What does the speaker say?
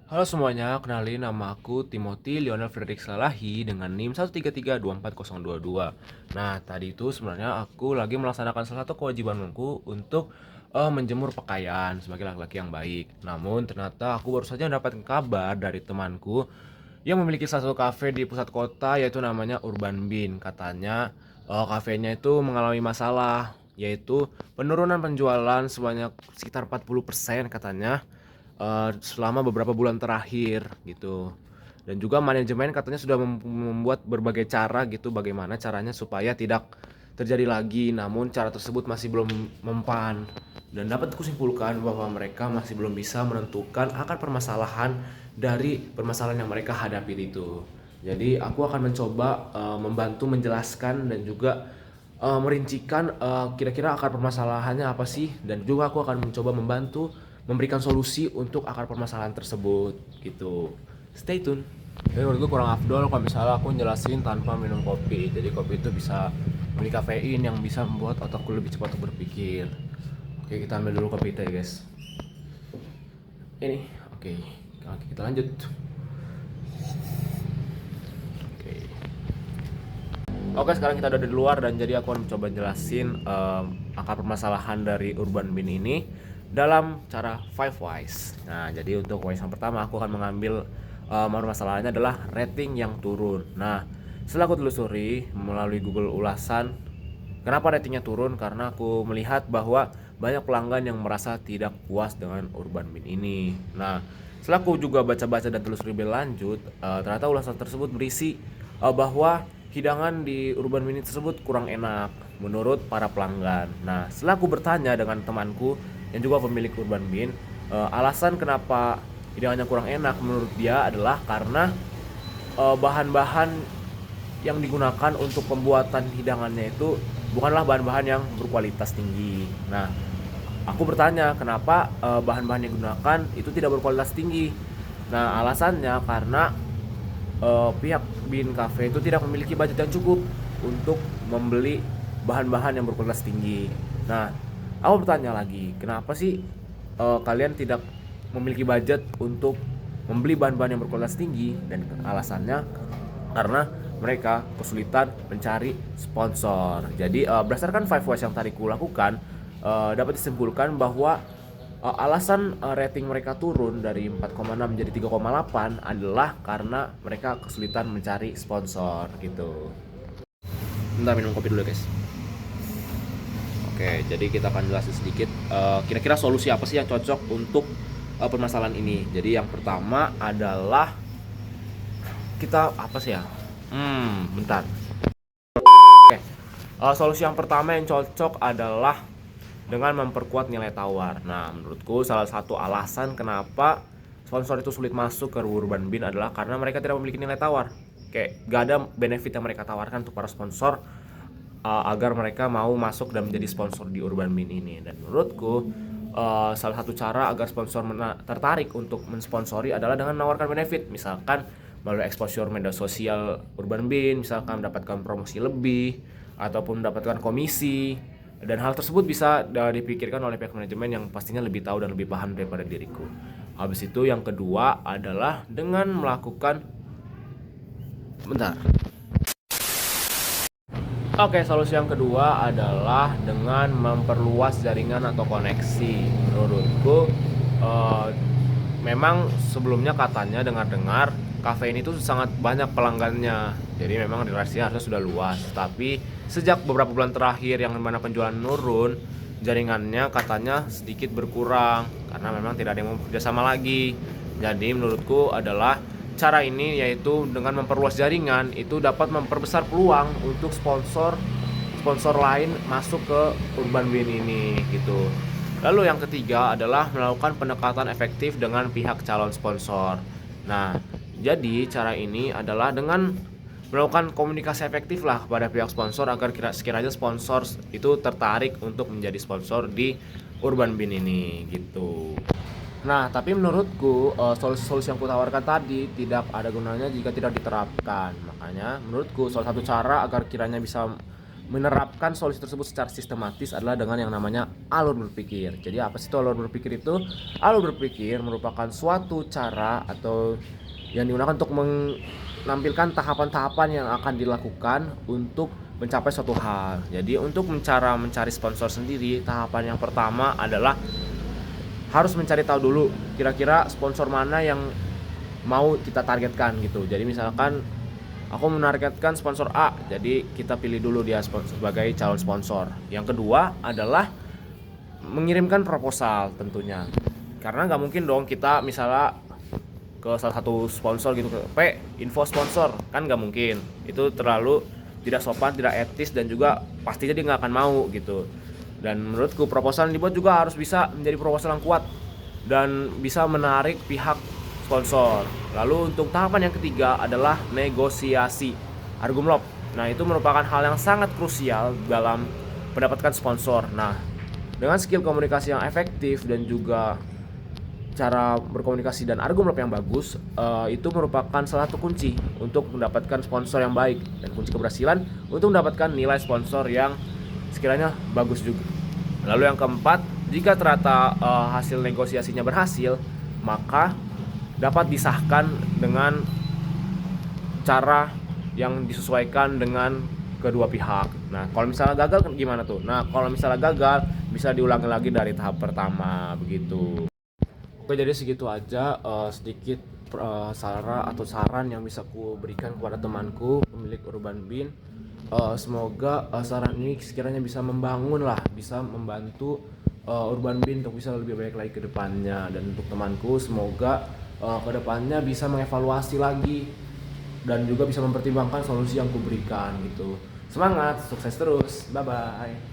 Halo semuanya, kenalin nama aku Timothy Lionel Frederick Salahi dengan NIM 133240022. Nah, tadi itu sebenarnya aku lagi melaksanakan salah satu kewajibanku untuk menjemur pakaian sebagai laki-laki yang baik. Namun ternyata aku baru saja mendapatkan kabar dari temanku yang memiliki salah satu kafe di pusat kota yaitu namanya Urban Bean. Katanya kafenya itu mengalami masalah yaitu penurunan penjualan sebanyak sekitar 40% katanya selama beberapa bulan terakhir gitu. Dan juga manajemen katanya sudah membuat berbagai cara gitu bagaimana caranya supaya tidak terjadi lagi, namun cara tersebut masih belum mempan. Dan dapat kusimpulkan bahwa mereka masih belum bisa menentukan akar permasalahan dari permasalahan yang mereka hadapi itu. Jadi aku akan mencoba membantu menjelaskan dan juga merincikan kira-kira akar permasalahannya apa sih, dan juga aku akan mencoba membantu memberikan solusi untuk akar permasalahan tersebut gitu. Stay tune. Jadi menurut gue kurang afdol kalau misalnya aku jelasin tanpa minum kopi. Jadi kopi itu bisa memiliki kafein yang bisa membuat otakku lebih cepat untuk berpikir. Oke, kita ambil dulu kopi kita ya guys. Ini, oke. Oke, kita lanjut. Oke. Oke, sekarang kita udah di luar dan jadi aku akan coba jelasin akar permasalahan dari Urban Bean ini dalam cara five whys. Nah, jadi untuk whys yang pertama aku akan mengambil masalahnya adalah rating yang turun. Nah, setelah aku telusuri melalui Google ulasan, kenapa ratingnya turun? Karena aku melihat bahwa banyak pelanggan yang merasa tidak puas dengan Urban Bean ini. Nah, setelah aku juga baca-baca dan telusuri lebih lanjut, ternyata ulasan tersebut berisi bahwa hidangan di Urban Bean tersebut kurang enak menurut para pelanggan. Nah, setelah aku bertanya dengan temanku yang juga pemilik Urban Bean, alasan kenapa hidangannya kurang enak menurut dia adalah karena bahan-bahan yang digunakan untuk pembuatan hidangannya itu bukanlah bahan-bahan yang berkualitas tinggi. Nah, aku bertanya kenapa bahan-bahan yang digunakan itu tidak berkualitas tinggi. Nah, alasannya karena pihak Bean Cafe itu tidak memiliki budget yang cukup untuk membeli bahan-bahan yang berkualitas tinggi. Nah, aku bertanya lagi, kenapa sih kalian tidak memiliki budget untuk membeli bahan-bahan yang berkualitas tinggi? Dan alasannya karena mereka kesulitan mencari sponsor. Jadi berdasarkan five ways yang tadi kulakukan, dapat disimpulkan bahwa alasan rating mereka turun dari 4,6 menjadi 3,8 adalah karena mereka kesulitan mencari sponsor gitu. Bentar, minum kopi dulu guys. Oke, jadi kita akan jelasin sedikit kira-kira solusi apa sih yang cocok untuk permasalahan ini. Jadi yang pertama adalah kita apa sih ya? Bentar. Oke, solusi yang pertama yang cocok adalah dengan memperkuat nilai tawar. Nah, menurutku salah satu alasan kenapa sponsor itu sulit masuk ke Urban Bean adalah karena mereka tidak memiliki nilai tawar. Kayak gak ada benefit yang mereka tawarkan untuk para sponsor agar mereka mau masuk dan menjadi sponsor di Urban Bean ini. Dan menurutku salah satu cara agar sponsor tertarik untuk mensponsori adalah dengan menawarkan benefit, misalkan melalui exposure media sosial Urban Bean, misalkan mendapatkan promosi lebih ataupun mendapatkan komisi. Dan hal tersebut bisa dipikirkan oleh pihak manajemen yang pastinya lebih tahu dan lebih paham daripada diriku. Habis itu yang kedua adalah dengan melakukan bentar. Oke, solusi yang kedua adalah dengan memperluas jaringan atau koneksi. Menurutku eh, memang sebelumnya katanya dengar-dengar kafe ini tuh sangat banyak pelanggannya. Jadi memang relasinya harusnya sudah luas. Tapi sejak beberapa bulan terakhir yang mana penjualan menurun, jaringannya katanya sedikit berkurang karena memang tidak ada yang mau bekerjasama lagi. Jadi menurutku adalah cara ini, yaitu dengan memperluas jaringan itu dapat memperbesar peluang untuk sponsor lain masuk ke Urban Bean ini gitu. Lalu yang ketiga adalah melakukan pendekatan efektif dengan pihak calon sponsor. Nah, jadi cara ini adalah dengan melakukan komunikasi efektif lah kepada pihak sponsor agar sekiranya sponsor itu tertarik untuk menjadi sponsor di Urban Bean ini gitu. Nah, tapi menurutku solusi-solusi yang kutawarkan tadi tidak ada gunanya jika tidak diterapkan. Makanya menurutku salah satu cara agar kiranya bisa menerapkan solusi tersebut secara sistematis adalah dengan yang namanya alur berpikir. Jadi apa sih itu alur berpikir itu? Alur berpikir merupakan suatu cara atau yang digunakan untuk menampilkan tahapan-tahapan yang akan dilakukan untuk mencapai suatu hal. Jadi untuk mencari sponsor sendiri, tahapan yang pertama adalah harus mencari tahu dulu kira-kira sponsor mana yang mau kita targetkan gitu. Jadi misalkan aku menargetkan sponsor A, jadi kita pilih dulu dia sebagai calon sponsor. Yang kedua adalah mengirimkan proposal tentunya, karena nggak mungkin dong kita misalnya ke salah satu sponsor gitu, ke info sponsor, kan nggak mungkin. Itu terlalu tidak sopan, tidak etis, dan juga pastinya dia nggak akan mau gitu. Dan menurutku proposal yang dibuat juga harus bisa menjadi proposal yang kuat dan bisa menarik pihak sponsor. Lalu untuk tahapan yang ketiga adalah negosiasi argumenlop. Nah, itu merupakan hal yang sangat krusial dalam mendapatkan sponsor. Nah, dengan skill komunikasi yang efektif dan juga cara berkomunikasi dan argumenlop yang bagus, itu merupakan salah satu kunci untuk mendapatkan sponsor yang baik dan kunci keberhasilan untuk mendapatkan nilai sponsor yang sekiranya bagus juga. Lalu yang keempat, jika ternyata hasil negosiasinya berhasil, maka dapat disahkan dengan cara yang disesuaikan dengan kedua pihak. Nah, kalau misalnya gagal gimana tuh? Nah, kalau misalnya gagal bisa diulangi lagi dari tahap pertama begitu. Oke, jadi segitu aja sedikit saran yang bisa ku berikan kepada temanku pemilik Urban Bean. Semoga saran ini sekiranya bisa membangun lah, bisa membantu Urban Bean untuk bisa lebih baik lagi ke depannya. Dan untuk temanku semoga ke depannya bisa mengevaluasi lagi dan juga bisa mempertimbangkan solusi yang ku berikan gitu. Semangat, sukses terus, bye bye.